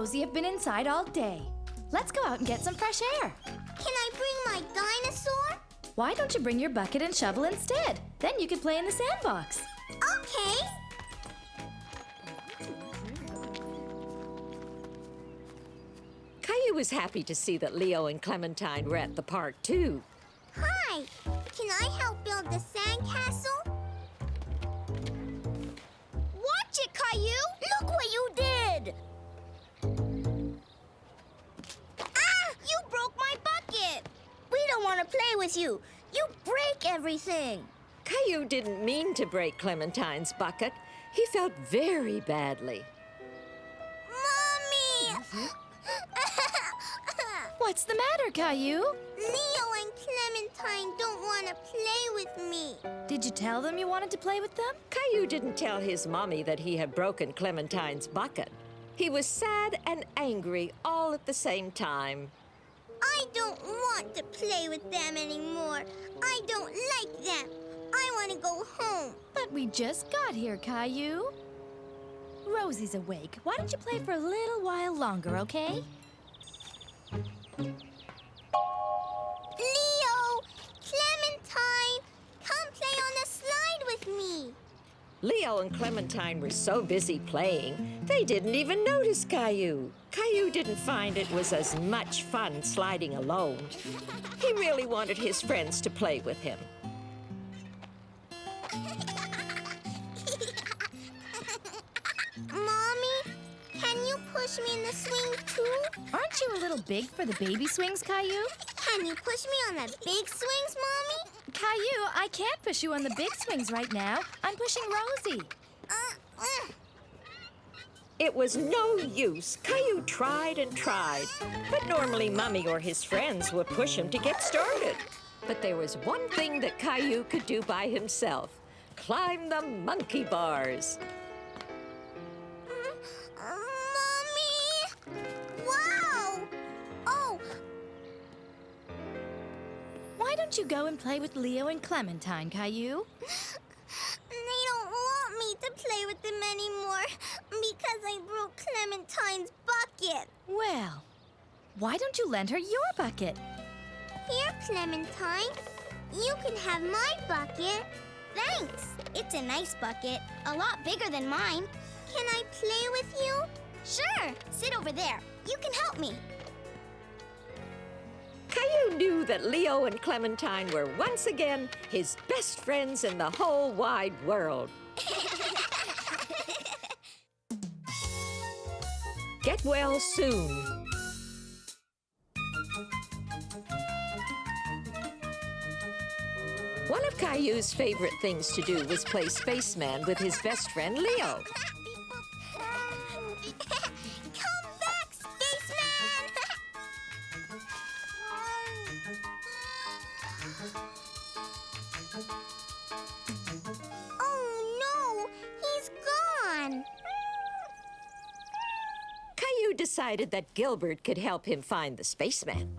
Rosie have been inside all day. Let's go out and get some fresh air. Can I bring my dinosaur? Why don't you bring your bucket and shovel instead? Then you can play in the sandbox. Okay. Caillou was happy to see that Leo and Clementine were at the park, too. Hi. Can I help build the sandcastle? Watch it, Caillou! Look what you did! Ah! You broke my bucket! We don't want to play with you. You break everything. Caillou didn't mean to break Clementine's bucket. He felt very badly. Mommy! What's the matter, Caillou? Leo and Clementine don't want to play with me. Did you tell them you wanted to play with them? Caillou didn't tell his mommy that he had broken Clementine's bucket. He was sad and angry all at the same time. I don't want to play with them anymore. I don't like them. I want to go home. But we just got here, Caillou. Rosie's awake. Why don't you play for a little while longer, okay? Leo! Clementine! Come play on the slide with me. Leo and Clementine were so busy playing, they didn't even notice Caillou. Caillou didn't find it was as much fun sliding alone. He really wanted his friends to play with him. Mommy, can you push me in the swing too? Aren't you a little big for the baby swings, Caillou? Can you push me on the big swings, Mommy? Caillou, I can't push you on the big swings right now. I'm pushing Rosie. It was no use. Caillou tried and tried. But normally Mummy or his friends would push him to get started. But there was one thing that Caillou could do by himself. Climb the monkey bars. Mommy! Wow! Oh, Why don't you go and play with Leo and Clementine, Caillou? they don't want me to play with them anymore because I broke Clementine's bucket. Well, why don't you lend her your bucket? Here, Clementine. You can have my bucket. Thanks. It's a nice bucket, a lot bigger than mine. Can I play with you? Sure. Sit over there. You can help me. Caillou knew that Leo and Clementine were once again his best friends in the whole wide world. Get well soon. One of Caillou's favorite things to do was play spaceman with his best friend Leo. Come back, spaceman! Oh no, he's gone. Caillou decided that Gilbert could help him find the spaceman.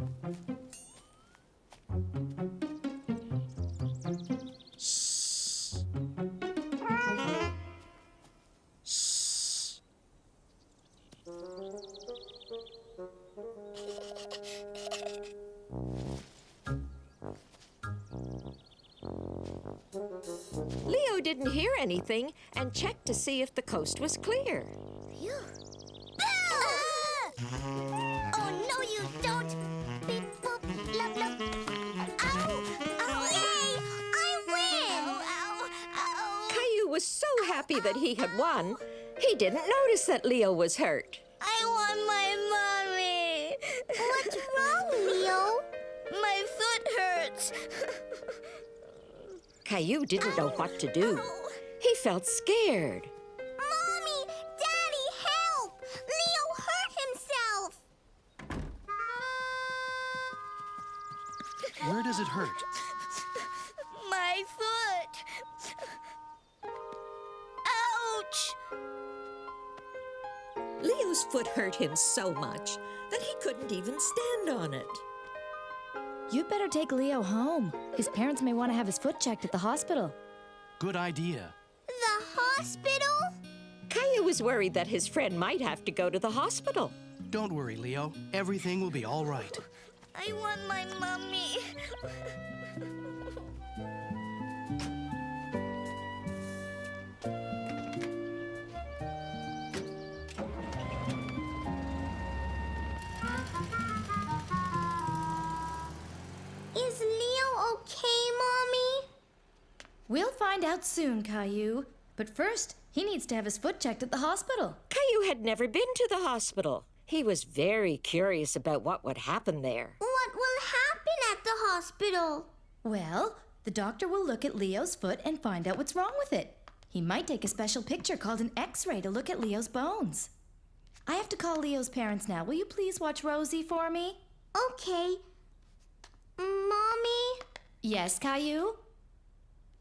Leo didn't hear anything and checked to see if the coast was clear. Phew. Oh, no, you don't. Beep, boop, blub, blub. Ow! Ow! Yay! I win! Ow! Ow! Caillou was so happy that he had won, he didn't notice that Leo was hurt. I want my mommy. What's wrong, Leo? My foot hurts. Caillou didn't know what to do. He felt scared. Mommy! Daddy, help! Leo hurt himself! Where does it hurt? My foot! Ouch! Leo's foot hurt him so much that he couldn't even stand on it. You'd better take Leo home. His parents may want to have his foot checked at the hospital. Good idea. The hospital? Caillou was worried that his friend might have to go to the hospital. Don't worry, Leo. Everything will be all right. I want my mommy. Is Leo okay, Mommy? We'll find out soon, Caillou. But first, he needs to have his foot checked at the hospital. Caillou had never been to the hospital. He was very curious about what would happen there. What will happen at the hospital? Well, the doctor will look at Leo's foot and find out what's wrong with it. He might take a special picture called an X-ray to look at Leo's bones. I have to call Leo's parents now. Will you please watch Rosie for me? Okay. Mommy, Yes, Caillou?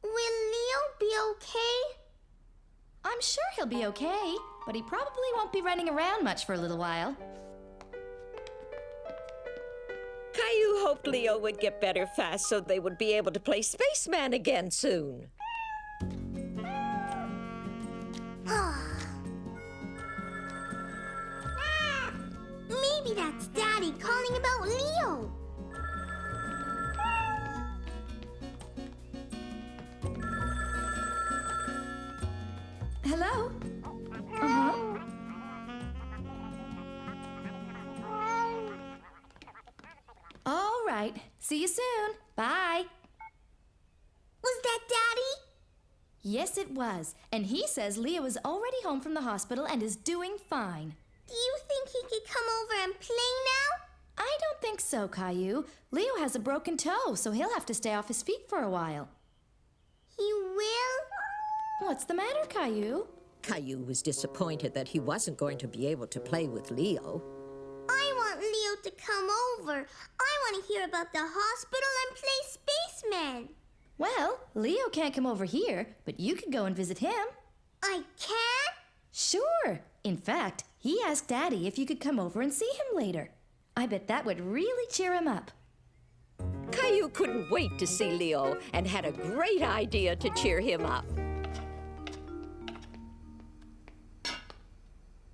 will Leo be okay? I'm sure he'll be okay, but he probably won't be running around much for a little while. Caillou hoped Leo would get better fast so they would be able to play spaceman again soon. Maybe that's Daddy calling about Leo. Hello? Uh-huh. All right. See you soon. Bye. Was that Daddy? Yes, it was. And he says Leo is already home from the hospital and is doing fine. Do you think he could come over and play now? I don't think so, Caillou. Leo has a broken toe, so he'll have to stay off his feet for a while. He will? What's the matter, Caillou? Caillou was disappointed that he wasn't going to be able to play with Leo. I want Leo to come over. I want to hear about the hospital and play spaceman. Well, Leo can't come over here, but you can go and visit him. I can? Sure. In fact, he asked Daddy if you could come over and see him later. I bet that would really cheer him up. Caillou couldn't wait to see Leo and had a great idea to cheer him up.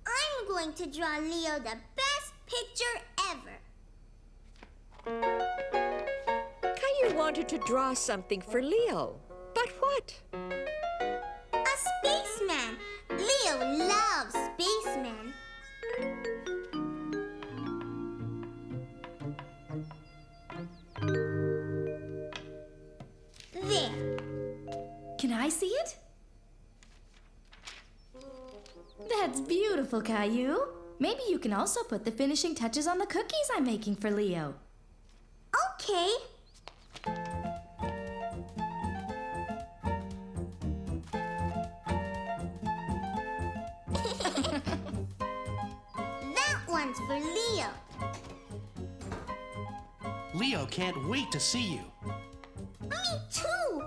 I'm going to draw Leo the best picture ever. Caillou wanted to draw something for Leo. But what? A spaceman. Leo loves spacemen. There. Can I see it? That's beautiful, Caillou. Maybe you can also put the finishing touches on the cookies I'm making for Leo. Okay. That one's for Leo. Leo can't wait to see you. Me too.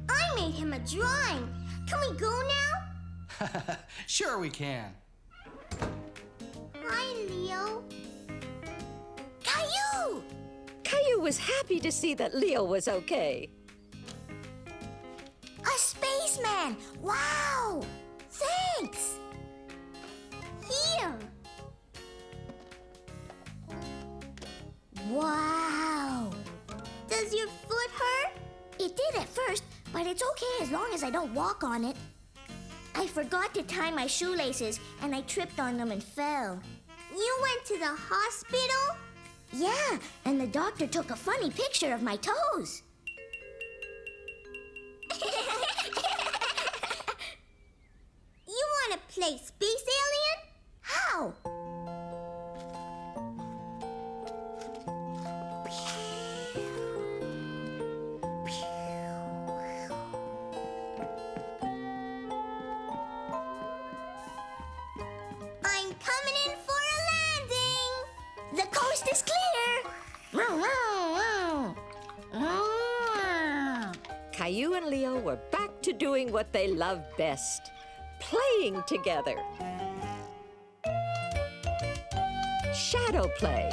I made him a drawing. Can we go now? Sure we can. Hi, Leo. Caillou! Caillou was happy to see that Leo was okay. A spaceman! Wow! Thanks! Here! Wow! Does your foot hurt? It did at first, but it's okay as long as I don't walk on it. I forgot to tie my shoelaces, and I tripped on them and fell. You went to the hospital? Yeah, and the doctor took a funny picture of my toes. You want to play Space Alien? How? I'm coming in for a landing. The coast is clear. Caillou and Leo were back to doing what they loved best, playing together. Shadow play.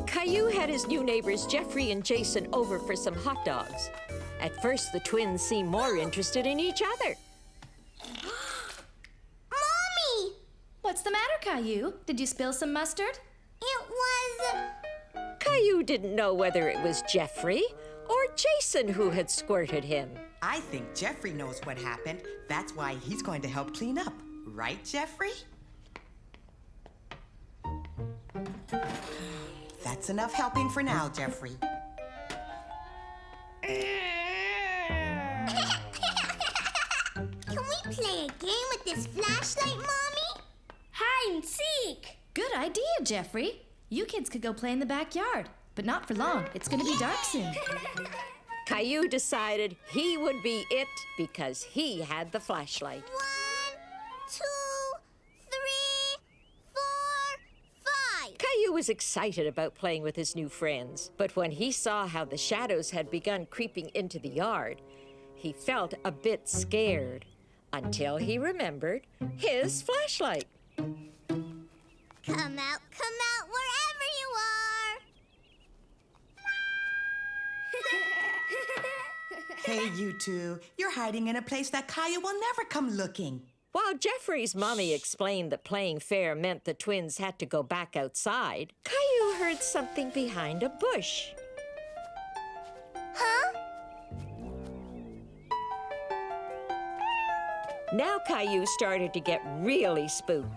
Caillou had his new neighbors Jeffrey and Jason over for some hot dogs. At first, the twins seemed more interested in each other. What's the matter, Caillou? Did you spill some mustard? It was... Caillou didn't know whether it was Jeffrey or Jason who had squirted him. I think Jeffrey knows what happened. That's why he's going to help clean up. Right, Jeffrey? That's enough helping for now, Jeffrey. Can we play a game with this flashlight, Mommy? Hide and seek. Good idea, Jeffrey. You kids could go play in the backyard, but not for long. It's going to be dark soon. Caillou decided he would be it because he had the flashlight. 1, 2, 3, 4, 5. Caillou was excited about playing with his new friends, but when he saw how the shadows had begun creeping into the yard, he felt a bit scared until he remembered his flashlight. Come out wherever you are. Hey, you two. You're hiding in a place that Caillou will never come looking. While Jeffrey's mommy explained that playing fair meant the twins had to go back outside, Caillou heard something behind a bush. Huh? Now Caillou started to get really spooked.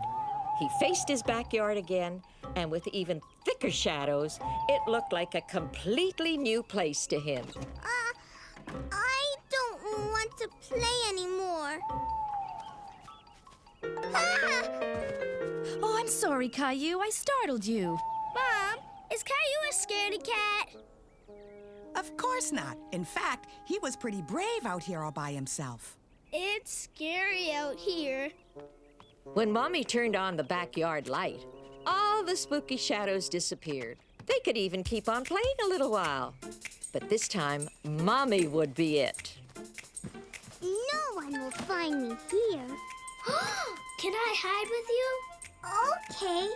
He faced his backyard again, and with even thicker shadows, it looked like a completely new place to him. I don't want to play anymore. Ah! Oh, I'm sorry, Caillou. I startled you. Mom, is Caillou a scaredy cat? Of course not. In fact, he was pretty brave out here all by himself. It's scary out here. When Mommy turned on the backyard light, all the spooky shadows disappeared. They could even keep on playing a little while. But this time, Mommy would be it. No one will find me here. Can I hide with you? Okay.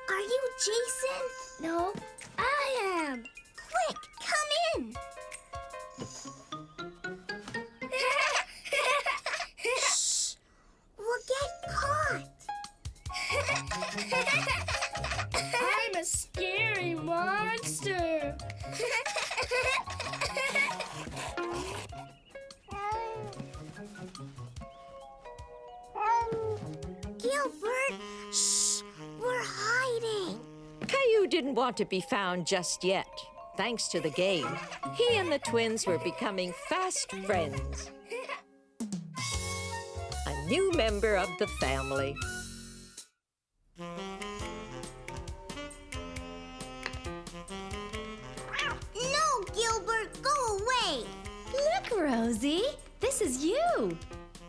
Are you Jason? No, I am. Quick, come in. Shh! We'll get caught. I'm a scary monster. Gilbert, shh! We're hiding. Caillou didn't want to be found just yet. Thanks to the game, he and the twins were becoming fast friends. A new member of the family. No, Gilbert, go away. Look, Rosie. This is you.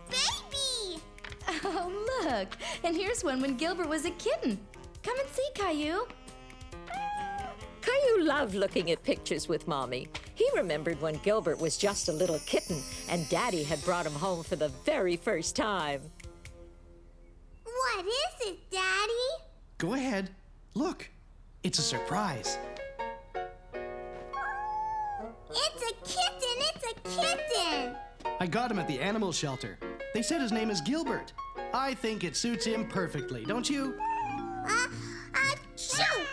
Baby! Oh, look. And here's one when Gilbert was a kitten. Come and see, Caillou. Caillou loved looking at pictures with Mommy. He remembered when Gilbert was just a little kitten and Daddy had brought him home for the very first time. What is it, Daddy? Go ahead. Look. It's a surprise. It's a kitten! It's a kitten! I got him at the animal shelter. They said his name is Gilbert. I think it suits him perfectly, don't you? Achoo!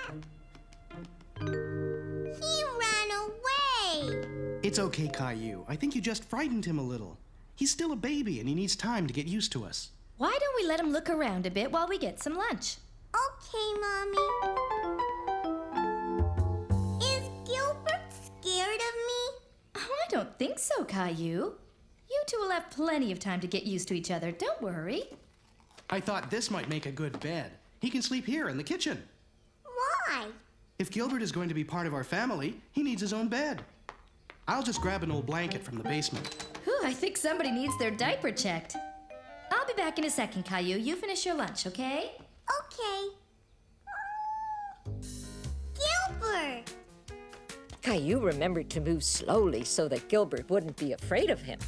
He ran away. It's okay, Caillou. I think you just frightened him a little. He's still a baby and he needs time to get used to us. Why don't we let him look around a bit while we get some lunch? Okay, Mommy. Is Gilbert scared of me? Oh, I don't think so, Caillou. You two will have plenty of time to get used to each other. Don't worry. I thought this might make a good bed. He can sleep here in the kitchen. Why? If Gilbert is going to be part of our family, he needs his own bed. I'll just grab an old blanket from the basement. Whew, I think somebody needs their diaper checked. I'll be back in a second, Caillou. You finish your lunch, okay? Okay. Gilbert! Caillou remembered to move slowly so that Gilbert wouldn't be afraid of him.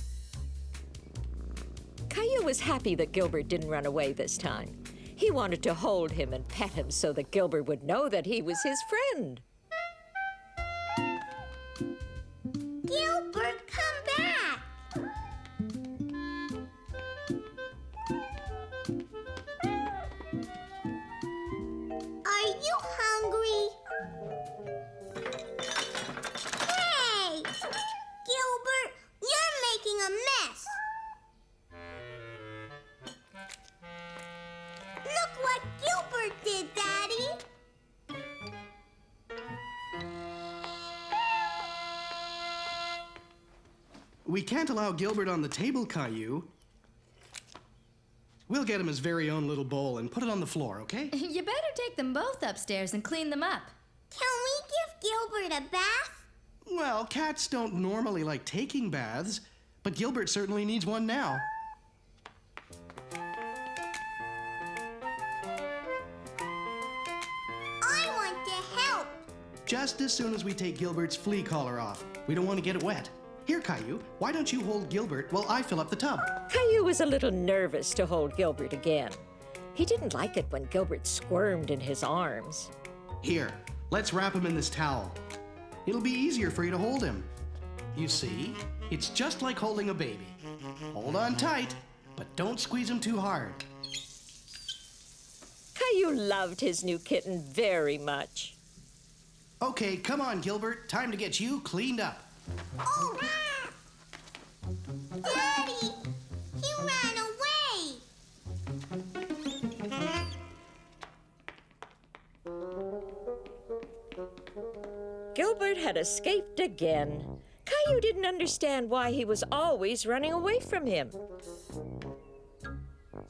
Caillou was happy that Gilbert didn't run away this time. He wanted to hold him and pet him so that Gilbert would know that he was his friend. Gilbert, come back! We can't allow Gilbert on the table, Caillou. We'll get him his very own little bowl and put it on the floor, okay? You better take them both upstairs and clean them up. Can we give Gilbert a bath? Well, cats don't normally like taking baths, but Gilbert certainly needs one now. I want to help. Just as soon as we take Gilbert's flea collar off. We don't want to get it wet. Here, Caillou, why don't you hold Gilbert while I fill up the tub? Caillou was a little nervous to hold Gilbert again. He didn't like it when Gilbert squirmed in his arms. Here, let's wrap him in this towel. It'll be easier for you to hold him. You see, it's just like holding a baby. Hold on tight, but don't squeeze him too hard. Caillou loved his new kitten very much. Okay, come on, Gilbert. Time to get you cleaned up. Oh! Daddy! He ran away! Gilbert had escaped again. Caillou didn't understand why he was always running away from him.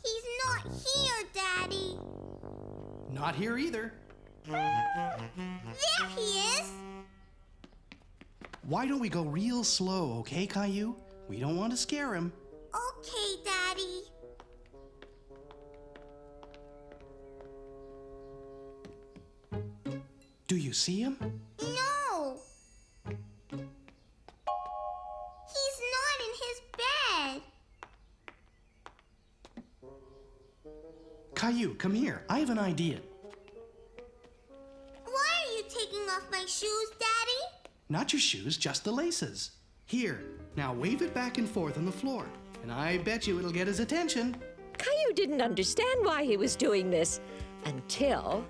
He's not here, Daddy. Not here either. There he is. Why don't we go real slow, okay, Caillou? We don't want to scare him. Okay, Daddy. Do you see him? No. He's not in his bed. Caillou, come here. I have an idea. Why are you taking off my shoes, Daddy? Not your shoes, just the laces. Here, now wave it back and forth on the floor, and I bet you it'll get his attention. Caillou didn't understand why he was doing this until...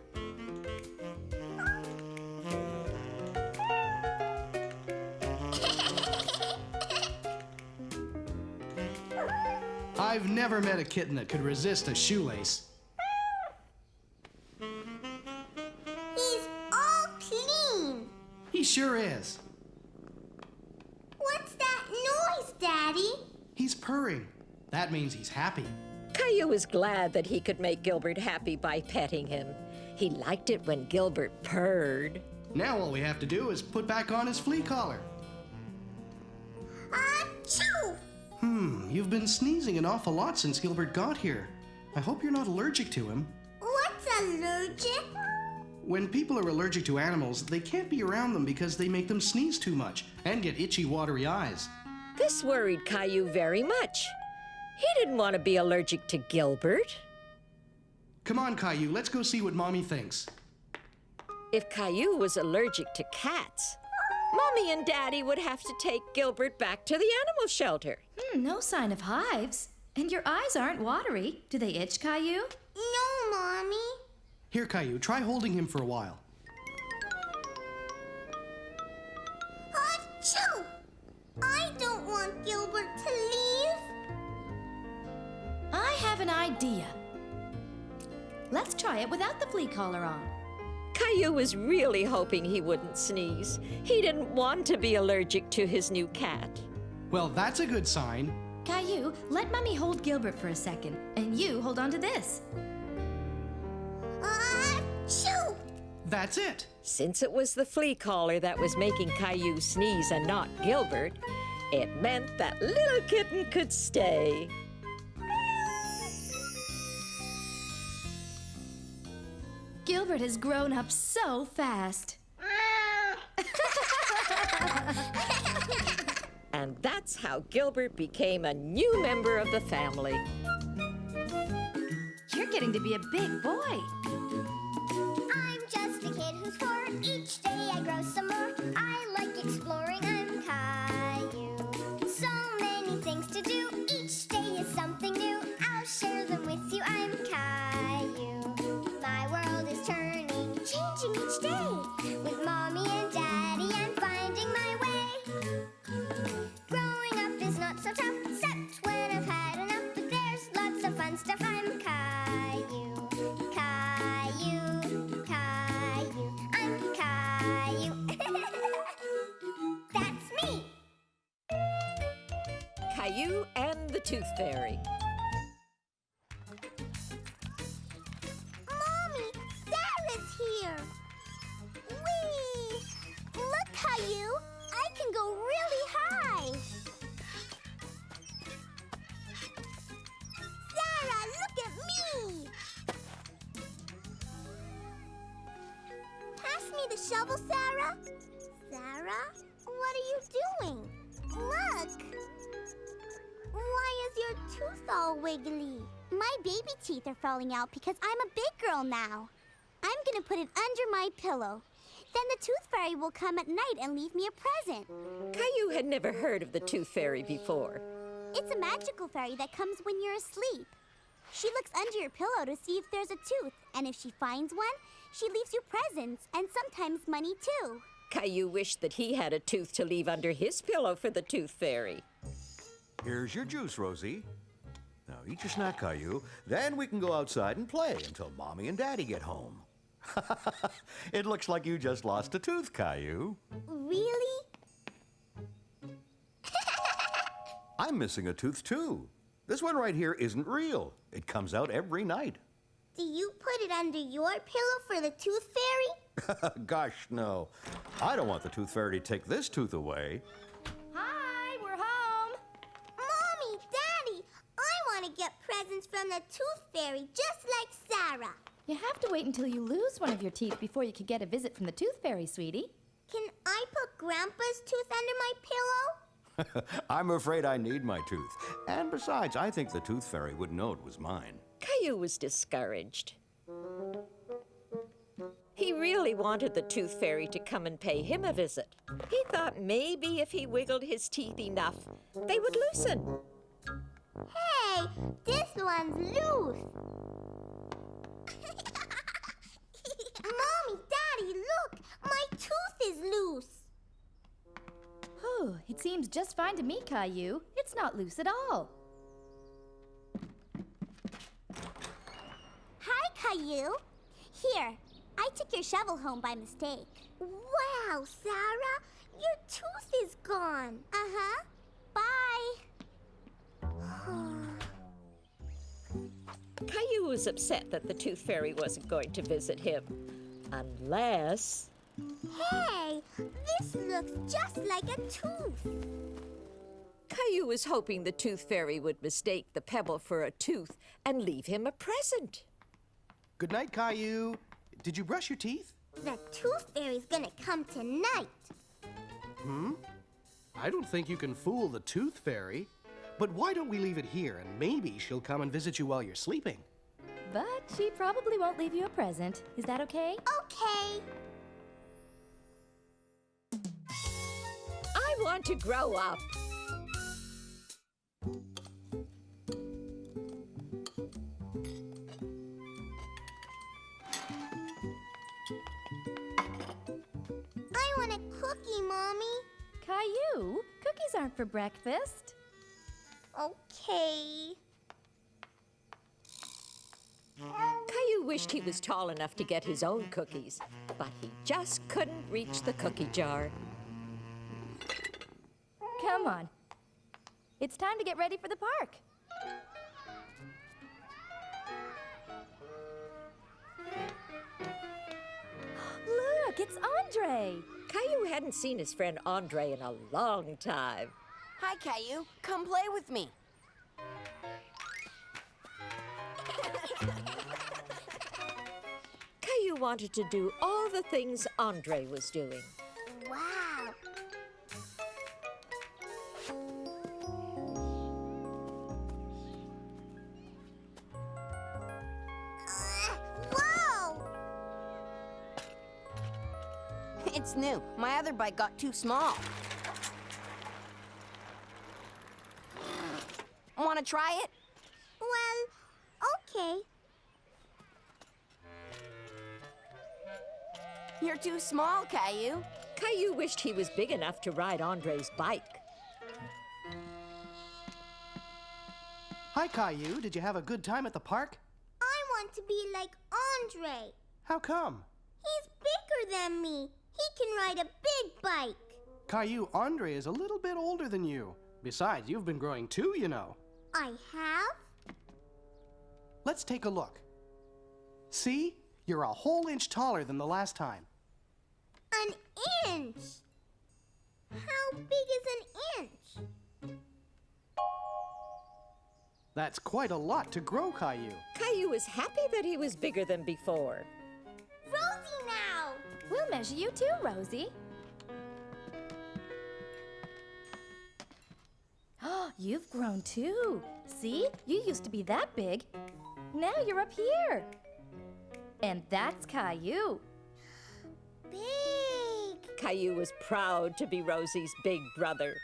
I've never met a kitten that could resist a shoelace. He's all clean. He sure is. What's that noise, Daddy? He's purring. That means he's happy. Caillou was glad that he could make Gilbert happy by petting him. He liked it when Gilbert purred. Now all we have to do is put back on his flea collar. Achoo! You've been sneezing an awful lot since Gilbert got here. I hope you're not allergic to him. What's allergic? When people are allergic to animals, they can't be around them because they make them sneeze too much and get itchy, watery eyes. This worried Caillou very much. He didn't want to be allergic to Gilbert. Come on, Caillou, let's go see what Mommy thinks. If Caillou was allergic to cats, Mommy and Daddy would have to take Gilbert back to the animal shelter. No sign of hives. And your eyes aren't watery. Do they itch, Caillou? No, Mommy. Here, Caillou, try holding him for a while. Achoo! I don't want Gilbert to leave. I have an idea. Let's try it without the flea collar on. Caillou was really hoping he wouldn't sneeze. He didn't want to be allergic to his new cat. Well, that's a good sign. Caillou, let Mummy hold Gilbert for a second, and you hold on to this. Achoo! That's it. Since it was the flea collar that was making Caillou sneeze and not Gilbert, it meant that little kitten could stay. Gilbert has grown up so fast. And that's how Gilbert became a new member of the family. You're getting to be a big boy. I'm just a kid who's 4. Each day I grow some more. I like exploring. I'm Caillou. So many things to do. Each day is something new. I'll share them with you. I'm Caillou. My world is turning, changing each day. With Mommy and Daddy, I'm finding my way. Growing up is not so tough, except when I've had enough. But there's lots of fun stuff. I'm Caillou, Caillou, Caillou. I'm Caillou. That's me. Caillou and the Tooth Fairy. Mommy, Sarah's here. Whee! Look, Caillou, I can go really high. Sarah, look at me. Pass me the shovel, Sarah. Sarah, what are you doing? Look. Why is your tooth all wiggly? My baby teeth are falling out because I'm a big girl now. I'm gonna put it under my pillow. Then the Tooth Fairy will come at night and leave me a present. Caillou had never heard of the Tooth Fairy before. It's a magical fairy that comes when you're asleep. She looks under your pillow to see if there's a tooth, and if she finds one, she leaves you presents and sometimes money too. Caillou wished that he had a tooth to leave under his pillow for the Tooth Fairy. Here's your juice, Rosie. Now eat your snack, Caillou. Then we can go outside and play until Mommy and Daddy get home. It looks like you just lost a tooth, Caillou. Really? I'm missing a tooth, too. This one right here isn't real. It comes out every night. Do you put it under your pillow for the Tooth Fairy? Gosh, no. I don't want the Tooth Fairy to take this tooth away. Hi, we're home. Mommy, Daddy, I want to get presents from the Tooth Fairy just like Sarah. You have to wait until you lose one of your teeth before you can get a visit from the Tooth Fairy, sweetie. Can I put Grandpa's tooth under my pillow? I'm afraid I need my tooth. And besides, I think the Tooth Fairy would know it was mine. Caillou was discouraged. He really wanted the Tooth Fairy to come and pay him a visit. He thought maybe if he wiggled his teeth enough, they would loosen. Hey, this one's loose. Mommy, Daddy, look! My tooth is loose. Oh, it seems just fine to me, Caillou. It's not loose at all. Hi, Caillou. Here, I took your shovel home by mistake. Wow, Sarah, your tooth is gone. Uh-huh. Bye. Caillou was upset that the Tooth Fairy wasn't going to visit him. Unless... Hey, this looks just like a tooth. Caillou was hoping the Tooth Fairy would mistake the pebble for a tooth and leave him a present. Good night, Caillou. Did you brush your teeth? The Tooth Fairy's gonna come tonight. I don't think you can fool the Tooth Fairy. But why don't we leave it here and maybe she'll come and visit you while you're sleeping? But she probably won't leave you a present. Is that okay? Okay. I want to grow up. I want a cookie, Mommy. Caillou, cookies aren't for breakfast. Okay. Caillou wished he was tall enough to get his own cookies, but he just couldn't reach the cookie jar. Come on. It's time to get ready for the park. Look, it's Andre. Caillou hadn't seen his friend Andre in a long time. Hi, Caillou. Come play with me. Caillou wanted to do all the things Andre was doing. Wow. Whoa! It's new. My other bike got too small. Want to try it? Well, okay. You're too small, Caillou. Caillou wished he was big enough to ride Andre's bike. Hi, Caillou. Did you have a good time at the park? I want to be like Andre. How come? He's bigger than me. He can ride a big bike. Caillou, Andre is a little bit older than you. Besides, you've been growing too, you know. I have? Let's take a look. See? You're a whole inch taller than the last time. An inch? How big is an inch? That's quite a lot to grow, Caillou. Caillou was happy that he was bigger than before. Rosie now! We'll measure you too, Rosie. Oh, you've grown too. See? You used to be that big. Now you're up here. And that's Caillou. Big! Caillou was proud to be Rosie's big brother.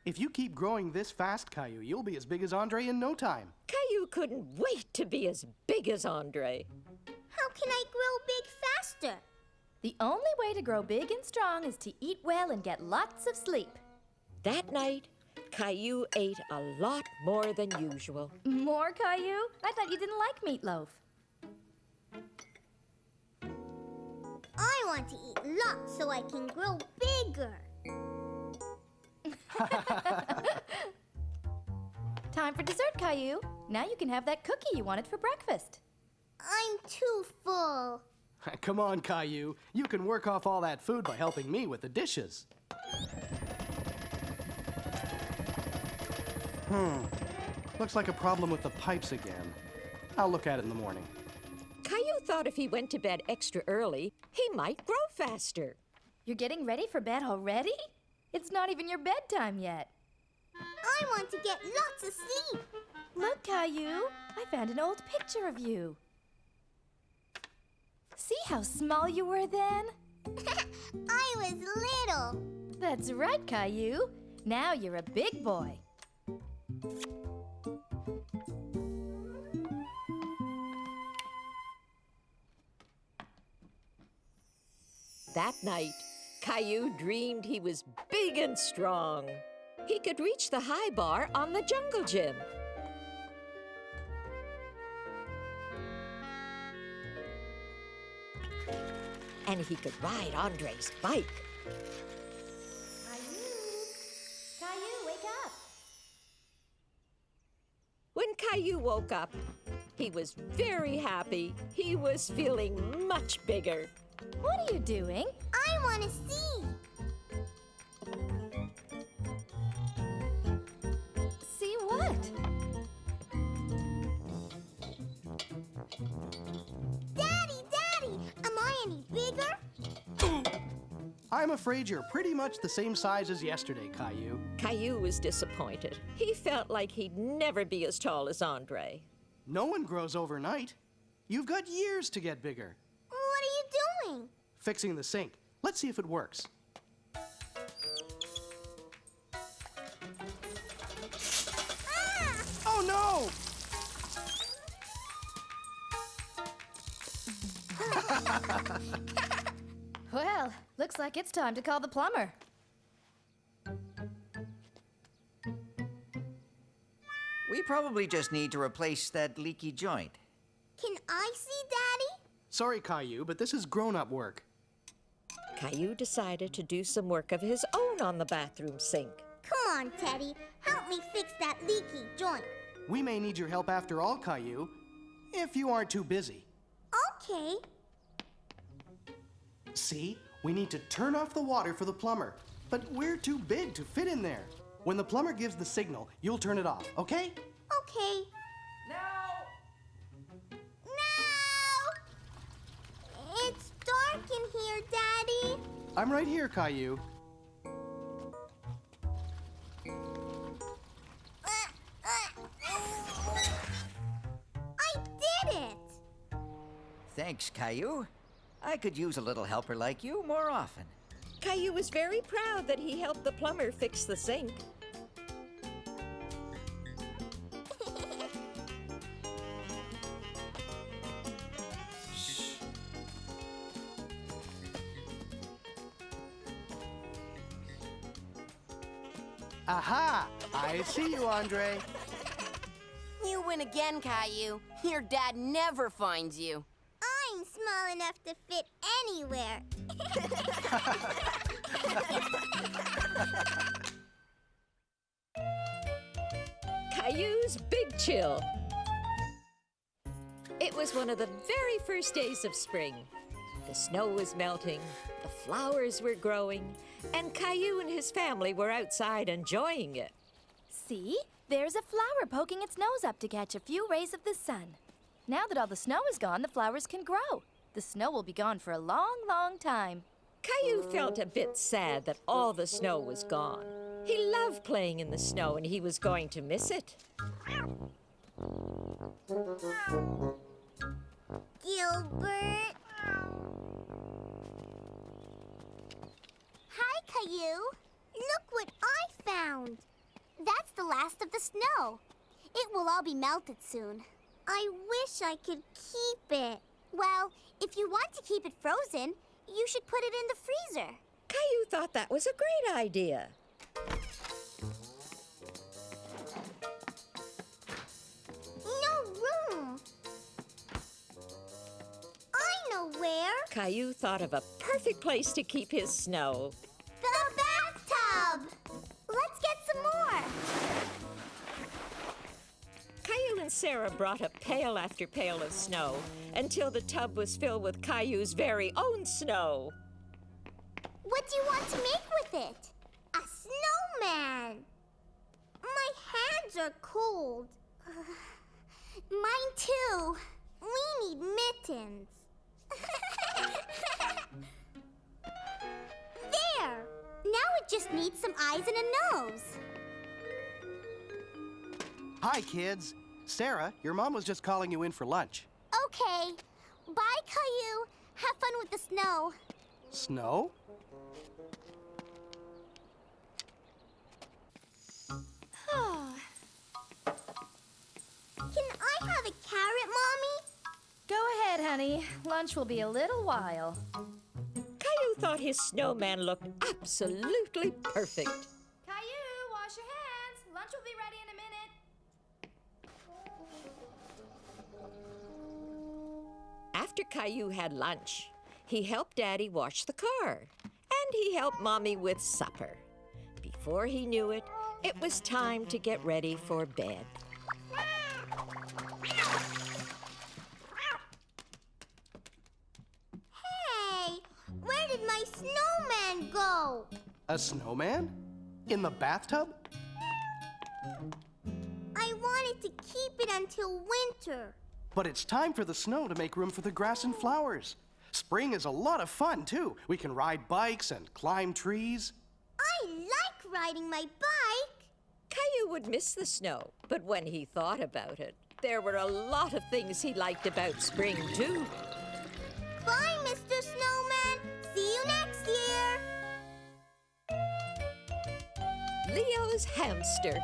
If you keep growing this fast, Caillou, you'll be as big as Andre in no time. Caillou couldn't wait to be as big as Andre. How can I grow big faster? The only way to grow big and strong is to eat well and get lots of sleep. That night, Caillou ate a lot more than usual. More, Caillou? I thought you didn't like meatloaf. I want to eat lots so I can grow bigger. Time for dessert, Caillou. Now you can have that cookie you wanted for breakfast. I'm too full. Come on, Caillou. You can work off all that food by helping me with the dishes. Looks like a problem with the pipes again. I'll look at it in the morning. Caillou thought if he went to bed extra early, he might grow faster. You're getting ready for bed already? It's not even your bedtime yet. I want to get lots of sleep. Look, Caillou, I found an old picture of you. See how small you were then? I was little. That's right, Caillou. Now you're a big boy. That night, Caillou dreamed he was big and strong. He could reach the high bar on the jungle gym. And he could ride Andre's bike. Caillou, wake up. When Caillou woke up, he was very happy. He was feeling much bigger. What are you doing? I want to see. See what? Daddy, am I any bigger? I'm afraid you're pretty much the same size as yesterday, Caillou. Caillou was disappointed. He felt like he'd never be as tall as Andre. No one grows overnight. You've got years to get bigger. What are you doing? Fixing the sink. Let's see if it works. Ah! Oh no! Well, looks like it's time to call the plumber. We probably just need to replace that leaky joint. Can I see Daddy? Sorry, Caillou, but this is grown-up work. Caillou decided to do some work of his own on the bathroom sink. Come on, Teddy. Help me fix that leaky joint. We may need your help after all, Caillou, if you aren't too busy. Okay. See? We need to turn off the water for the plumber, but we're too big to fit in there. When the plumber gives the signal, you'll turn it off, okay? Okay. No! It's dark in here, Daddy. I'm right here, Caillou. I did it! Thanks, Caillou. I could use a little helper like you more often. Caillou was very proud that he helped the plumber fix the sink. Aha! I see you, Andre. You win again, Caillou. Your dad never finds you. I'm small enough to fit anywhere. chill. It was one of the very first days of spring. The snow was melting, the flowers were growing, and Caillou and his family were outside enjoying it. See? There's a flower poking its nose up to catch a few rays of the sun. Now that all the snow is gone, the flowers can grow. The snow will be gone for a long, long time. Caillou felt a bit sad that all the snow was gone. He loved playing in the snow and he was going to miss it. Gilbert. Hi, Caillou. Look what I found. That's the last of the snow. It will all be melted soon. I wish I could keep it. Well, if you want to keep it frozen, you should put it in the freezer. Caillou thought that was a great idea. No room. I know where. Caillou thought of a perfect place to keep his snow. The bathtub. Let's get some more. Caillou and Sarah brought up pail after pail of snow until the tub was filled with Caillou's very own snow. What do you want to make with it? A snowman. My hands are cold. Mine too. We need mittens. There. Now it just needs some eyes and a nose. Hi, kids. Sarah, your mom was just calling you in for lunch. Okay. Bye, Caillou. Have fun with the snow. Snow? Can I have a carrot, Mommy? Go ahead, honey. Lunch will be a little while. Caillou thought his snowman looked absolutely perfect. Caillou, wash your hands. Lunch will be ready in a minute. After Caillou had lunch, he helped Daddy wash the car, and he helped Mommy with supper. Before he knew it, it was time to get ready for bed. Hey, where did my snowman go? A snowman? In the bathtub? I wanted to keep it until winter. But it's time for the snow to make room for the grass and flowers. Spring is a lot of fun, too. We can ride bikes and climb trees. I like riding my bike. Caillou would miss the snow, but when he thought about it, there were a lot of things he liked about spring, too. Bye, Mr. Snowman. See you next year. Leo's hamster.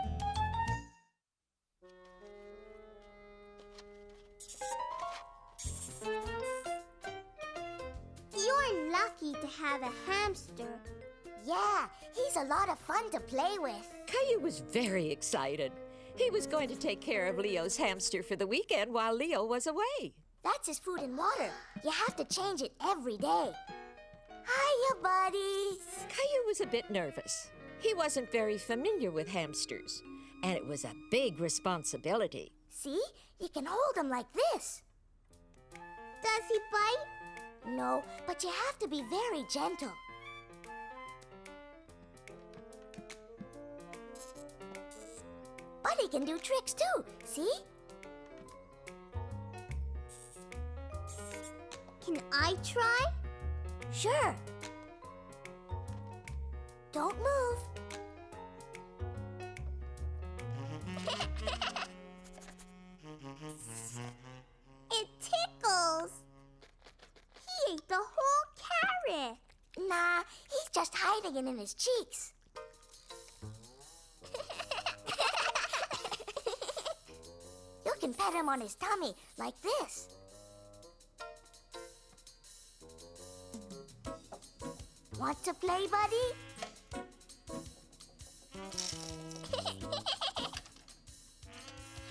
You're lucky to have a hamster. Yeah, he's a lot of fun to play with. Caillou was very excited. He was going to take care of Leo's hamster for the weekend while Leo was away. That's his food and water. You have to change it every day. Hiya, buddy. Caillou was a bit nervous. He wasn't very familiar with hamsters, and it was a big responsibility. See? You can hold him like this. Does he bite? No, but you have to be very gentle. But he can do tricks too, see? Can I try? Sure. Don't move. It tickles. He ate the whole carrot. Nah, he's just hiding it in his cheeks. You can pet him on his tummy, like this. Want to play, buddy?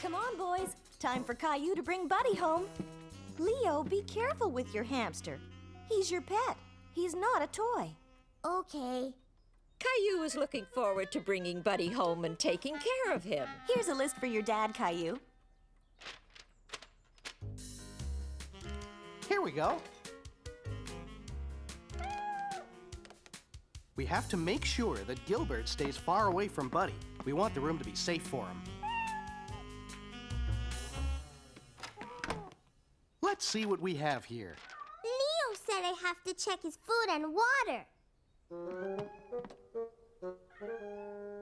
Come on, boys. Time for Caillou to bring Buddy home. Leo, be careful with your hamster. He's your pet. He's not a toy. Okay. Caillou was looking forward to bringing Buddy home and taking care of him. Here's a list for your dad, Caillou. Here we go. We have to make sure that Gilbert stays far away from Buddy. We want the room to be safe for him. Let's see what we have here. Leo said I have to check his food and water.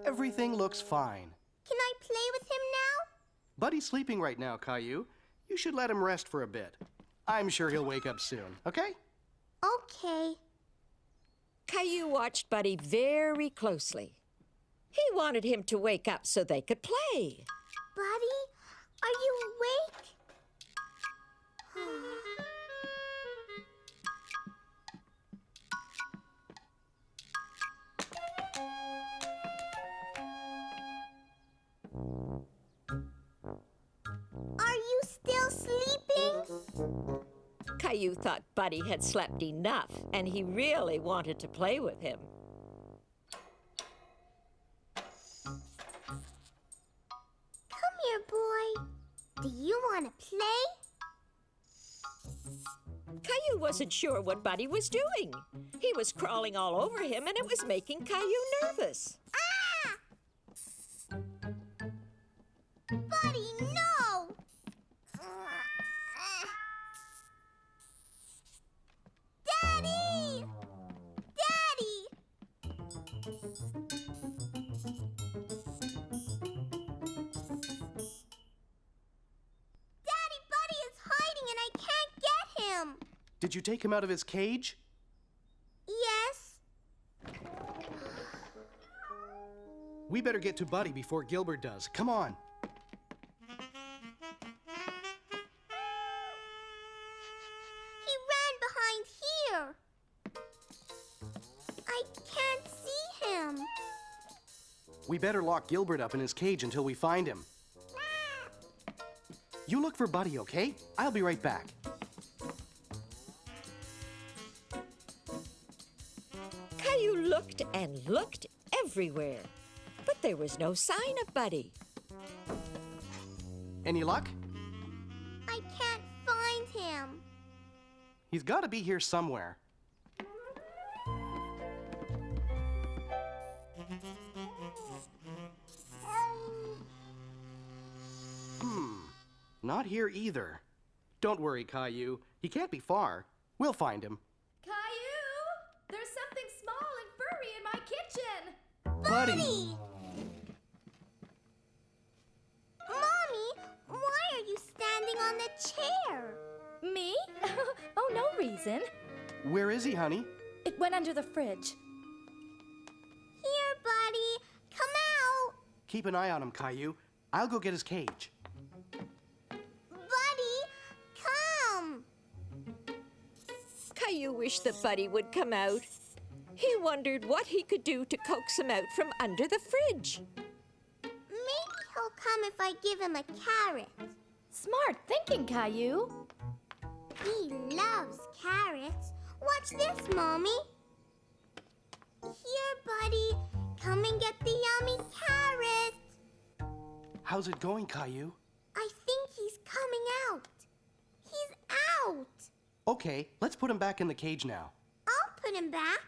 Everything looks fine. Can I play with him now? Buddy's sleeping right now, Caillou. You should let him rest for a bit. I'm sure he'll wake up soon, okay? Okay. Caillou watched Buddy very closely. He wanted him to wake up so they could play. Buddy, are you awake? Are you still sleeping? Caillou thought Buddy had slept enough, and he really wanted to play with him. Come here, boy. Do you want to play? Caillou wasn't sure what Buddy was doing. He was crawling all over him, and it was making Caillou nervous. Ah! Buddy, no! Daddy! Daddy! Daddy, Buddy is hiding and I can't get him. Did you take him out of his cage? Yes. We better get to Buddy before Gilbert does. Come on. He ran behind here. I can't see him. We better lock Gilbert up in his cage until we find him. You look for Buddy, okay? I'll be right back. Caillou looked and looked everywhere, but there was no sign of Buddy. Any luck? I can't find him. He's got to be here somewhere. Not here either. Don't worry, Caillou. He can't be far. We'll find him. Caillou! There's something small and furry in my kitchen! Buddy! Mommy, why are you standing on the chair? Me? Oh, no reason. Where is he, honey? It went under the fridge. Here, Buddy. Come out. Keep an eye on him, Caillou. I'll go get his cage. Buddy, come. Caillou wished that Buddy would come out. He wondered what he could do to coax him out from under the fridge. Maybe he'll come if I give him a carrot. Smart thinking, Caillou. He loves carrots. Watch this, Mommy. Here, Buddy. Come and get the yummy carrot. How's it going, Caillou? I think he's coming out. He's out. Okay, let's put him back in the cage now. I'll put him back.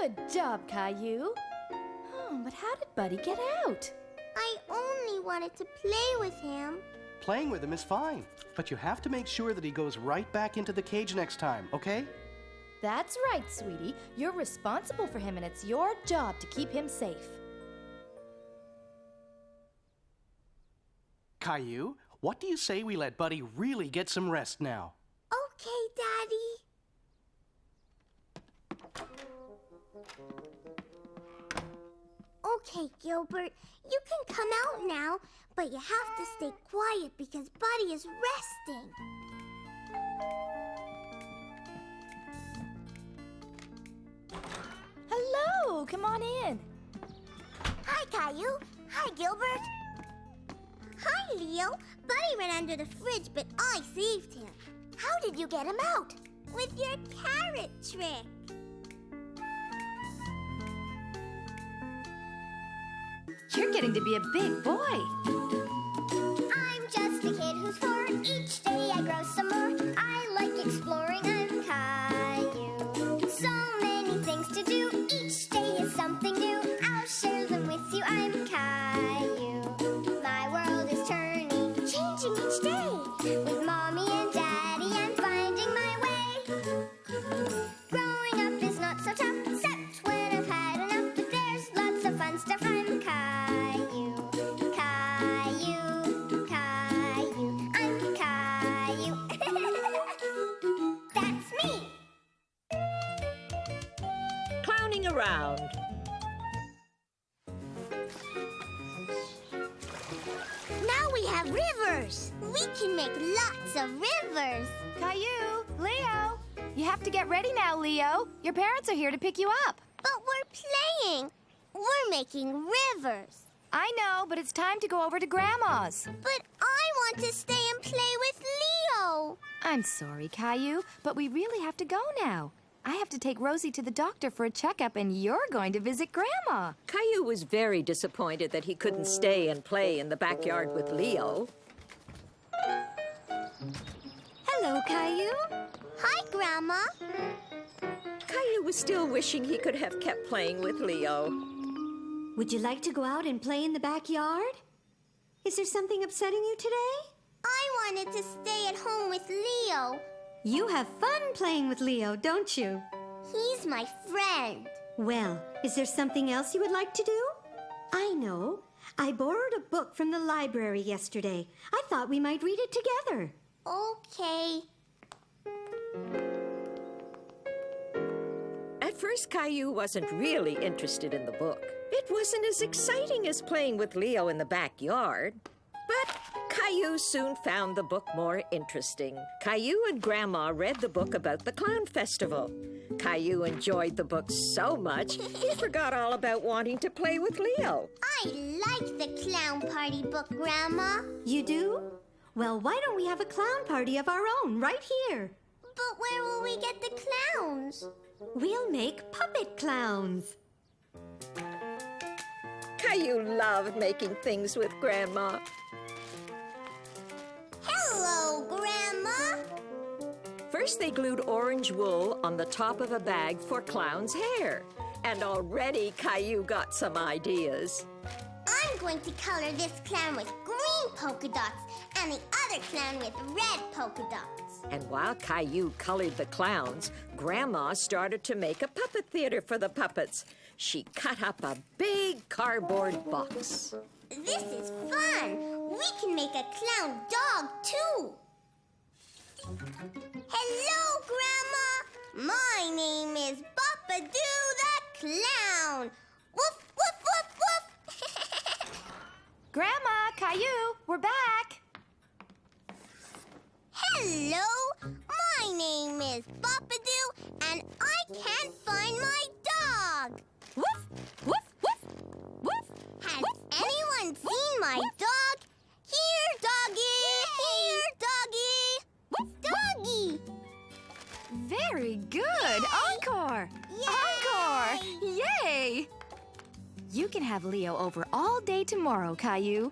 Good job, Caillou. Oh, but how did Buddy get out? I only wanted to play with him. Playing with him is fine, but you have to make sure that he goes right back into the cage next time, okay? That's right, sweetie. You're responsible for him, and it's your job to keep him safe. Caillou, what do you say we let Buddy really get some rest now? Okay, Daddy. Okay, Gilbert, you can come out now, but you have to stay quiet because Buddy is resting. Hello, come on in. Hi, Caillou. Hi, Gilbert. Hi, Leo. Buddy ran under the fridge, but I saved him. How did you get him out? With your carrot trick. You're getting to be a big boy. I'm just a kid who's 4. Each day I grow some more. I like exploring. around. Now we have rivers. We can make lots of rivers. Caillou, Leo, you have to get ready now, Leo. Your parents are here to pick you up. But we're playing. We're making rivers. I know, but it's time to go over to Grandma's. But I want to stay and play with Leo. I'm sorry, Caillou, but we really have to go now. I have to take Rosie to the doctor for a checkup, and you're going to visit Grandma. Caillou was very disappointed that he couldn't stay and play in the backyard with Leo. Hello, Caillou. Hi, Grandma. Caillou was still wishing he could have kept playing with Leo. Would you like to go out and play in the backyard? Is there something upsetting you today? I wanted to stay at home with Leo. You have fun playing with Leo, don't you? He's my friend. Well, is there something else you would like to do? I know. I borrowed a book from the library yesterday. I thought we might read it together. Okay. At first, Caillou wasn't really interested in the book. It wasn't as exciting as playing with Leo in the backyard. But Caillou soon found the book more interesting. Caillou and Grandma read the book about the clown festival. Caillou enjoyed the book so much, he forgot all about wanting to play with Leo. I like the clown party book, Grandma. You do? Well, why don't we have a clown party of our own right here? But where will we get the clowns? We'll make puppet clowns. Caillou loved making things with Grandma. Hello, Grandma. First, they glued orange wool on the top of a bag for Clown's hair. And already Caillou got some ideas. I'm going to color this clown with green polka dots and the other clown with red polka dots. And while Caillou colored the clowns, Grandma started to make a puppet theater for the puppets. She cut up a big cardboard box. This is fun. We can make a clown dog, too. Hello, Grandma. My name is Boppadoo the Clown. Woof, woof, woof, woof. Grandma, Caillou, we're back. Hello. My name is Boppadoo, and I can't find my dog. Woof, woof, woof, woof. Has anyone seen my dog? Here, doggy! Here, doggy! Doggy! Very good. Encore. Encore. Yay. You can have Leo over all day tomorrow, Caillou.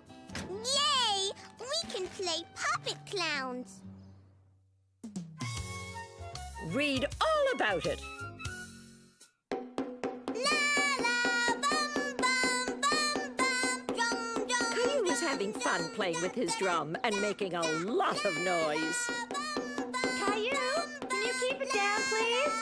Yay! We can play puppet clowns. Read all about it. Caillou was having fun playing with his drum and making a lot of noise. Caillou, can you keep it down, please?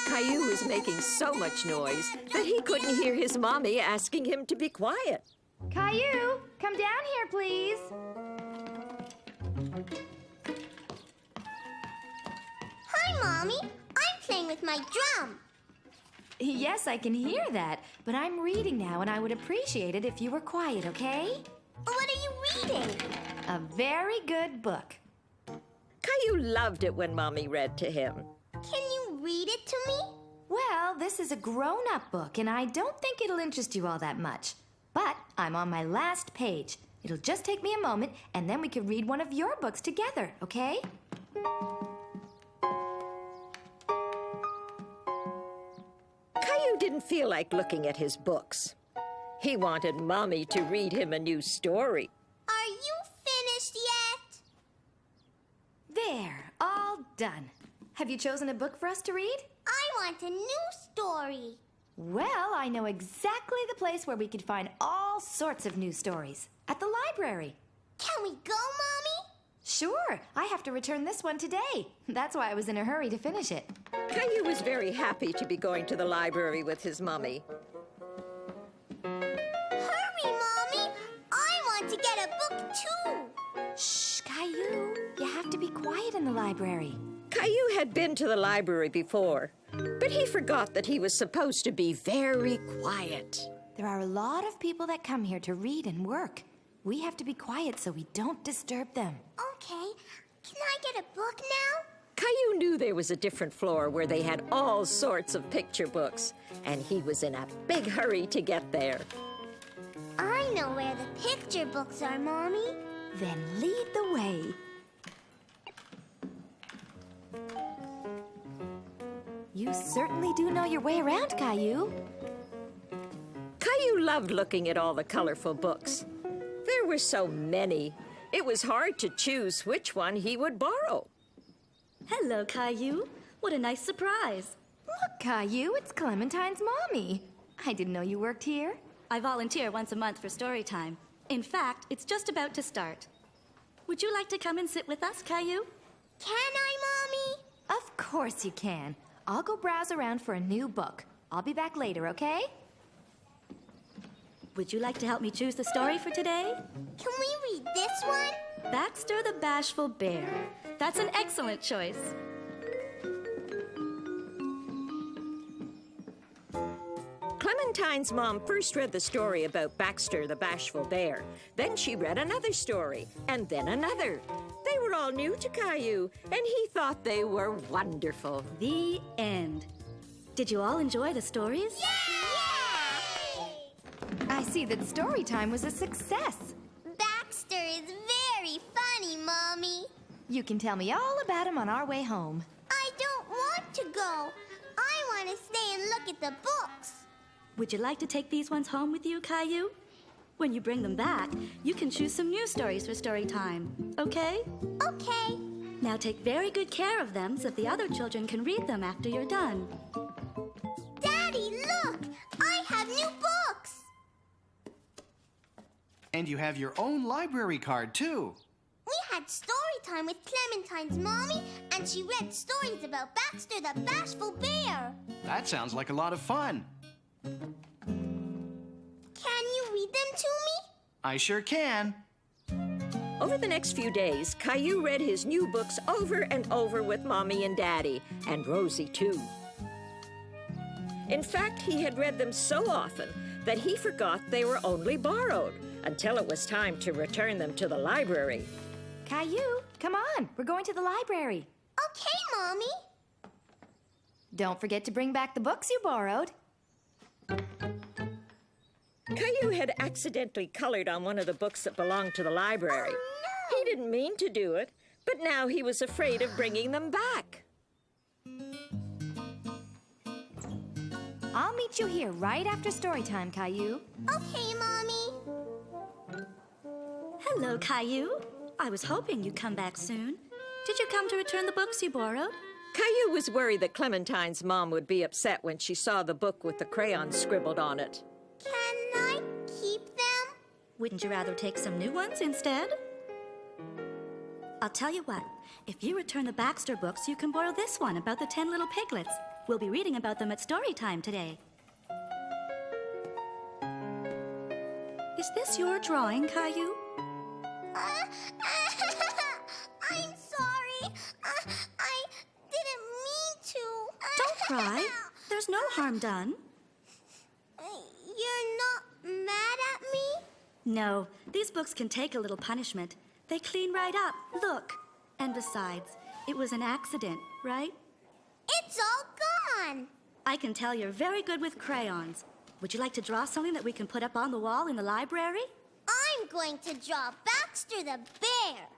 Caillou was making so much noise that he couldn't hear his mommy asking him to be quiet. Caillou, come down here, please. Hi, Mommy. I'm playing with my drum. Yes, I can hear that, but I'm reading now, and I would appreciate it if you were quiet, okay? What are you reading? A very good book. Caillou loved it when Mommy read to him. Can you read it to me? Well, this is a grown-up book, and I don't think it'll interest you all that much. But I'm on my last page. It'll just take me a moment, and then we can read one of your books together, okay? Caillou didn't feel like looking at his books. He wanted Mommy to read him a new story. Are you finished yet? There, all done. Have you chosen a book for us to read? I want a new story. Well, I know exactly the place where we could find all sorts of new stories. At the library. Can we go, Mommy? Sure, I have to return this one today. That's why I was in a hurry to finish it. Caillou was very happy to be going to the library with his mommy. Hurry, Mommy! I want to get a book, too. Shh, Caillou, you have to be quiet in the library. Caillou had been to the library before, but he forgot that he was supposed to be very quiet. There are a lot of people that come here to read and work. We have to be quiet so we don't disturb them. Okay, can I get a book now? Caillou knew there was a different floor where they had all sorts of picture books, and he was in a big hurry to get there. I know where the picture books are, Mommy. Then lead the way. You certainly do know your way around, Caillou. Caillou loved looking at all the colorful books. There were so many, it was hard to choose which one he would borrow. Hello, Caillou. What a nice surprise. Look, Caillou, it's Clementine's mommy. I didn't know you worked here. I volunteer once a month for story time. In fact, it's just about to start. Would you like to come and sit with us, Caillou? Can I, Mommy? Of course you can. I'll go browse around for a new book. I'll be back later, okay? Would you like to help me choose the story for today? Can we read this one? Baxter the Bashful Bear. That's an excellent choice. Clementine's mom first read the story about Baxter the Bashful Bear. Then she read another story, and then another. They were all new to Caillou, and he thought they were wonderful. The end. Did you all enjoy the stories? Yay! I see that story time was a success. Baxter is very funny, Mommy. You can tell me all about him on our way home. I don't want to go. I want to stay and look at the books. Would you like to take these ones home with you, Caillou? When you bring them back, you can choose some new stories for story time, okay? Okay. Now take very good care of them so that the other children can read them after you're done. Daddy, look! I have new books! And you have your own library card, too. We had story time with Clementine's mommy, and she read stories about Baxter the Bashful Bear. That sounds like a lot of fun. Can you read them to me? I sure can. Over the next few days, Caillou read his new books over and over with Mommy and Daddy, and Rosie, too. In fact, he had read them so often that he forgot they were only borrowed until it was time to return them to the library. Caillou, come on. We're going to the library. Okay, Mommy. Don't forget to bring back the books you borrowed. Caillou had accidentally colored on one of the books that belonged to the library. Oh, no. He didn't mean to do it, but now he was afraid of bringing them back. I'll meet you here right after story time, Caillou. Okay, Mommy. Hello, Caillou. I was hoping you'd come back soon. Did you come to return the books you borrowed? Caillou was worried that Clementine's mom would be upset when she saw the book with the crayons scribbled on it. Can I keep them? Wouldn't you rather take some new ones instead? I'll tell you what. If you return the Baxter books, you can borrow this one about the 10 little piglets. We'll be reading about them at story time today. Is this your drawing, Caillou? I'm sorry. I didn't mean to. Don't cry. There's no harm done. You're not mad at me? No, these books can take a little punishment. They clean right up. Look. And besides, it was an accident, right? It's all gone. I can tell you're very good with crayons. Would you like to draw something that we can put up on the wall in the library? I'm going to draw Baxter the bear.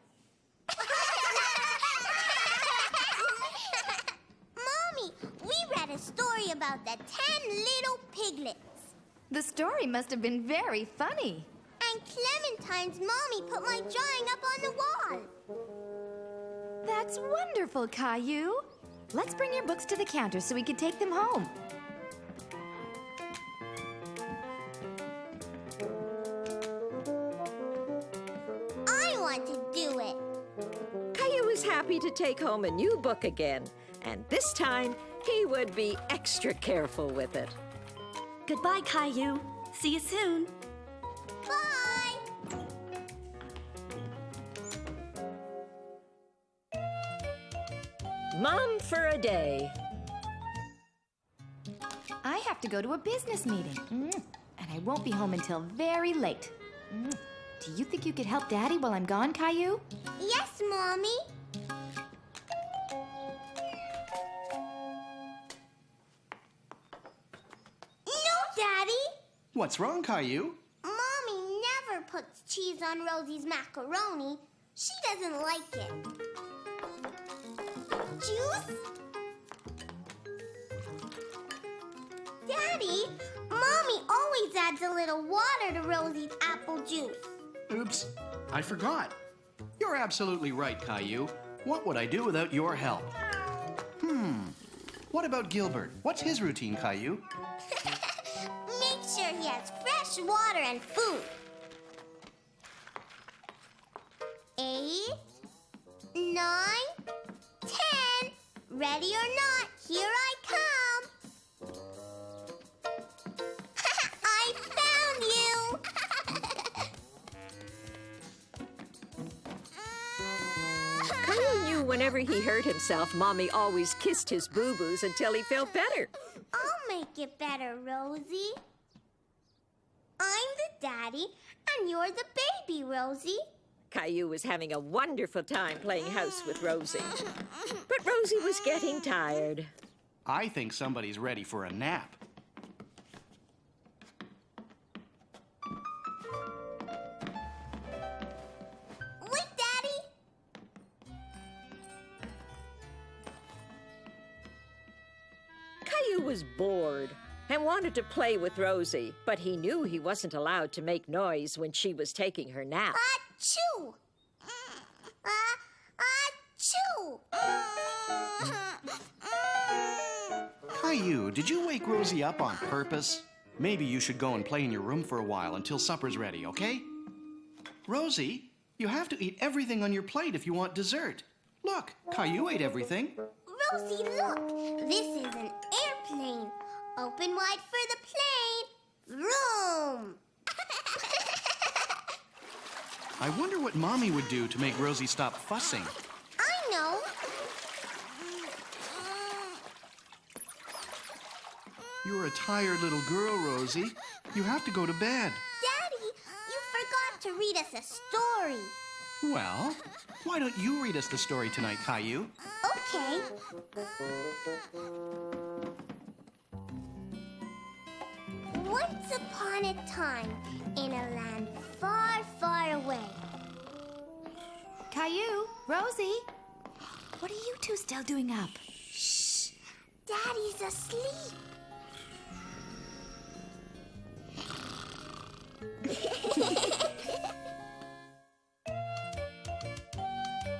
Mommy, we read a story about the 10 little piglets. The story must have been very funny. And Clementine's mommy put my drawing up on the wall. That's wonderful, Caillou. Let's bring your books to the counter so we can take them home. I want to do it. Caillou was happy to take home a new book again, and this time he would be extra careful with it. Goodbye, Caillou. See you soon. Bye. Mom for a day. I have to go to a business meeting. And I won't be home until very late. Do you think you could help Daddy while I'm gone, Caillou? Yes, Mommy. No, Daddy. What's wrong, Caillou? Mommy never puts cheese on Rosie's macaroni. She doesn't like it. Juice? Daddy, Mommy always adds a little water to Rosie's apple juice. Oops, I forgot. You're absolutely right, Caillou. What would I do without your help? What about Gilbert? What's his routine, Caillou? Make sure he has fresh water and food. 8, 9, 10. Ready or not, here I come. I found you. Caillou knew whenever he hurt himself, Mommy always kissed his boo-boos until he felt better. I'll make it better, Rosie. I'm the daddy, and you're the baby, Rosie. Caillou was having a wonderful time playing house with Rosie. But Rosie was getting tired. I think somebody's ready for a nap. Wait, Daddy. Caillou was bored and wanted to play with Rosie, but he knew he wasn't allowed to make noise when she was taking her nap. Achoo! Achoo! Caillou, did you wake Rosie up on purpose? Maybe you should go and play in your room for a while until supper's ready, okay? Rosie, you have to eat everything on your plate if you want dessert. Look, Caillou ate everything. Rosie, look! This is an airplane. Open wide for the plane. Vroom! I wonder what Mommy would do to make Rosie stop fussing. I know. You're a tired little girl, Rosie. You have to go to bed. Daddy, you forgot to read us a story. Well, why don't you read us the story tonight, Caillou? Okay. Once upon a time, in a land far, far away. Caillou, Rosie, what are you two still doing up? Shh! Daddy's asleep.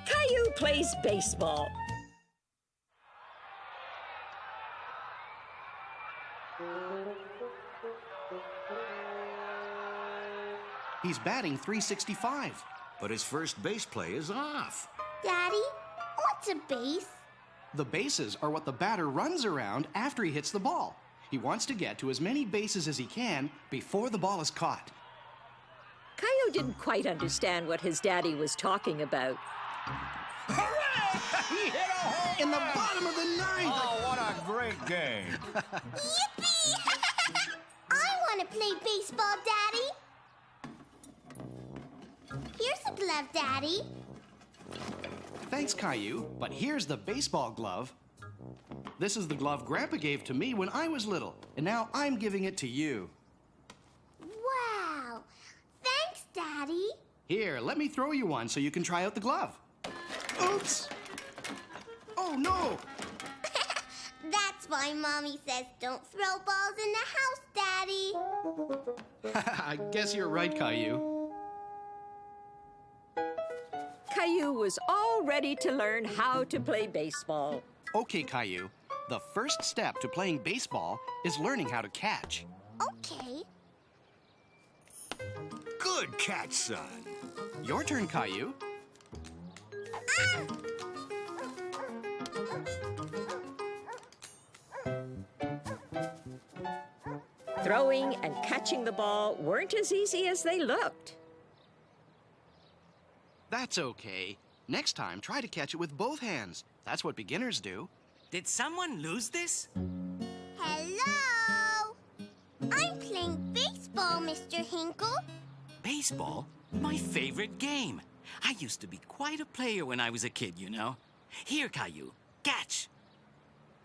Caillou plays baseball. He's batting .365. But his first base play is off. Daddy, what's a base? The bases are what the batter runs around after he hits the ball. He wants to get to as many bases as he can before the ball is caught. Caillou didn't quite understand what his daddy was talking about. Hooray! He hit a home In the bottom of the ninth! Oh, what a great game. Yippee! I want to play baseball, Daddy. Here's a glove, Daddy. Thanks, Caillou, but here's the baseball glove. This is the glove Grandpa gave to me when I was little, and now I'm giving it to you. Wow. Thanks, Daddy. Here, let me throw you one so you can try out the glove. Oops! Oh, no! That's why Mommy says don't throw balls in the house, Daddy. I guess you're right, Caillou. Caillou was all ready to learn how to play baseball. Okay, Caillou, the first step to playing baseball is learning how to catch. Okay. Good catch, son. Your turn, Caillou. Throwing and catching the ball weren't as easy as they looked. That's okay. Next time, try to catch it with both hands. That's what beginners do. Did someone lose this? Hello? I'm playing baseball, Mr. Hinkle. Baseball? My favorite game. I used to be quite a player when I was a kid, you know. Here, Caillou, catch.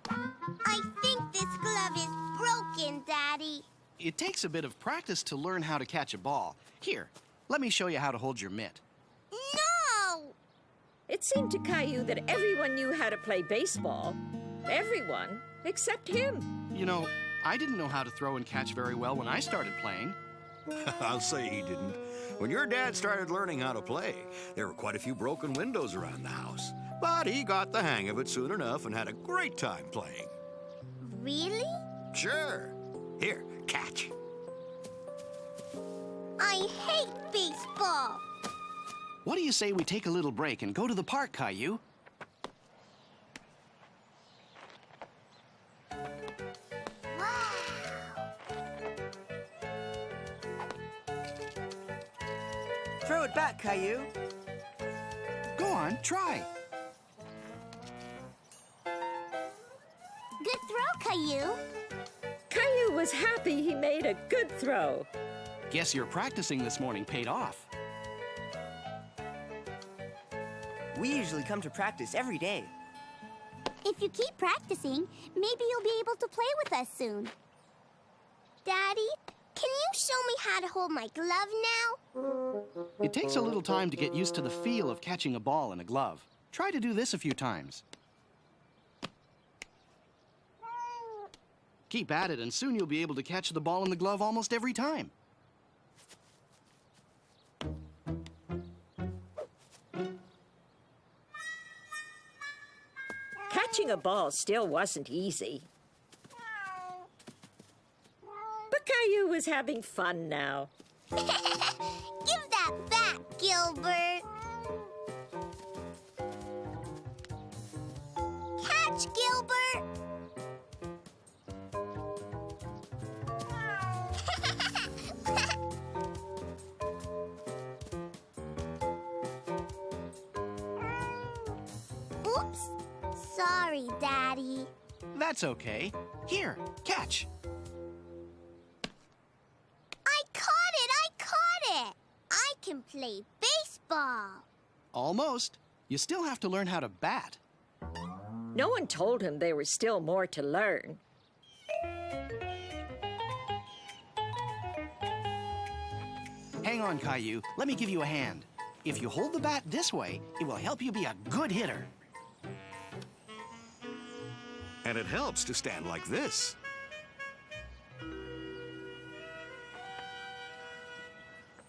I think this glove is broken, Daddy. It takes a bit of practice to learn how to catch a ball. Here, let me show you how to hold your mitt. No! It seemed to Caillou that everyone knew how to play baseball. Everyone, except him. You know, I didn't know how to throw and catch very well when I started playing. I'll say he didn't. When your dad started learning how to play, there were quite a few broken windows around the house. But he got the hang of it soon enough and had a great time playing. Really? Sure. Here, catch. I hate baseball. What do you say we take a little break and go to the park, Caillou? Wow! Throw it back, Caillou. Go on, try. Good throw, Caillou. Caillou was happy he made a good throw. Guess your practicing this morning paid off. We usually come to practice every day. If you keep practicing, maybe you'll be able to play with us soon. Daddy, can you show me how to hold my glove now? It takes a little time to get used to the feel of catching a ball in a glove. Try to do this a few times. Keep at it, and soon you'll be able to catch the ball in the glove almost every time. Catching a ball still wasn't easy. But Caillou was having fun now. Give that back, Gilbert. Catch, Gilbert. Oops. Sorry, Daddy. That's okay. Here, catch. I caught it! I caught it! I can play baseball. Almost. You still have to learn how to bat. No one told him there was still more to learn. Hang on, Caillou. Let me give you a hand. If you hold the bat this way, it will help you be a good hitter. And it helps to stand like this.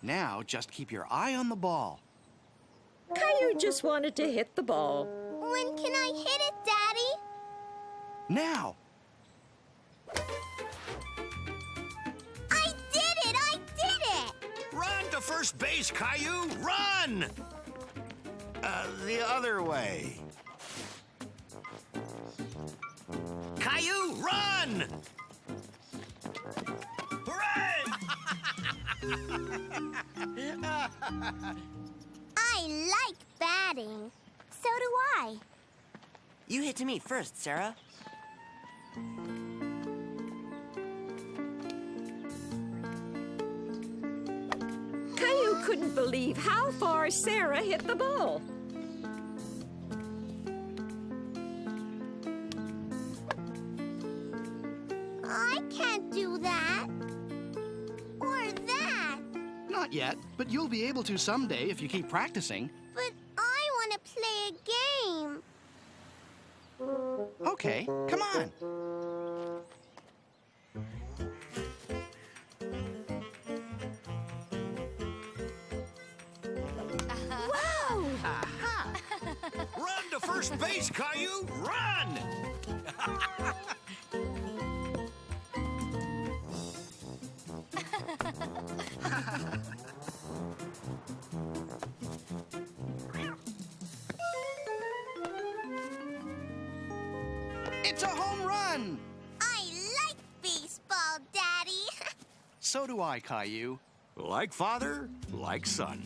Now, just keep your eye on the ball. Caillou just wanted to hit the ball. When can I hit it, Daddy? Now! I did it! I did it! Run to first base, Caillou! Run! The other way. Caillou, run! Hooray! I like batting. So do I. You hit to me first, Sarah. Caillou couldn't believe how far Sarah hit the ball. I can't do that. Or that. Not yet, but you'll be able to someday if you keep practicing. But I want to play a game. Okay, come on. Wow! Run to first base, Caillou! Run! It's a home run! I like baseball, Daddy. So do I, Caillou. Like father, like son.